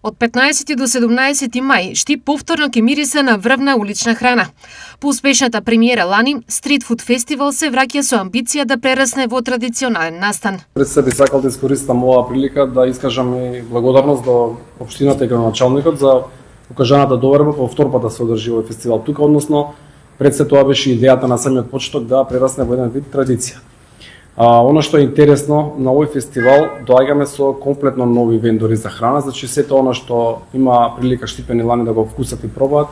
Од 15 до 17 мај Штип повторно ќе мирисе на врвна улична храна. По успешната премиера лани, Стрит фуд фестивал се враќа со амбиција да прерасне во традиционален настан. Пред се би сакал да искористам оваа прилика да искажам и благодарност до општината и градоначалникот за укажаната доверба по вторпат да се одржи овој фестивал тука, односно пред се тоа беше идејата на самиот почеток да прерасне во еден вид традиција. Оно што е интересно на овој фестивал, доаѓаме со комплетно нови вендори за храна, значи сето оно што има прилика Штипени лани да го вкусат и пробаат,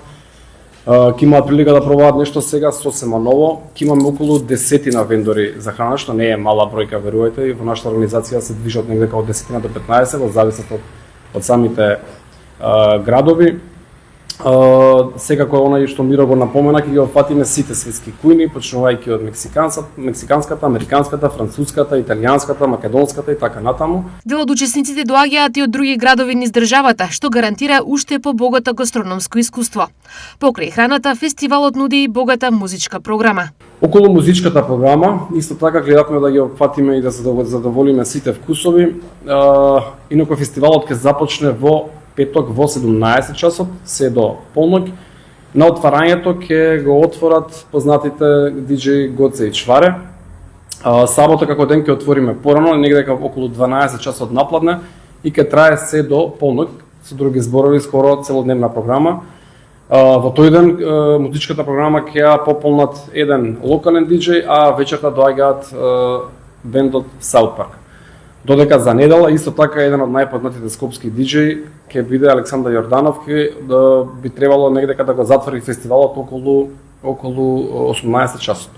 ќе имаат прилика да пробаат нешто сега сосема ново. Ќе имаме околу 10 вендори за храна, што не е мала бројка, верувајте, и во нашата организација се движат негде као 10 до 15, во зависност од самите градови. Секако онај што Миро го напомена, ќе ги опфатиме сите светски кујни, почнувајќи од мексиканската, американската, француската, италијанската, македонската и така натаму. Дел од учесниците доаѓаат и од други градови низ државата, што гарантира уште побогато гастрономско искуство. Покрај храната, фестивалот нуди и богата музичка програма. Околу музичката програма, исто така гледавме да ги опфатиме и да задоволиме сите вкусови. Инаку фестивалот ќе започне во петок во 17 часот, се до полноќ. На отварањето ќе го отворат познатите диџеи Гоце и Чваре. Сабота како ден ќе отвориме порано, негде околу 12 часот напладне и ќе трае се до полноќ, со други зборови скоро целодневна програма. Во тој ден музичката програма ќе ја пополнат еден локален диџеј, а вечерта доаѓаат бендот South Park. Додека за недела, исто така еден од најпознатите скопски диџеи ќе биде Александар Јорданов, да би требало негде да го затвори фестивалот околу 18 часот.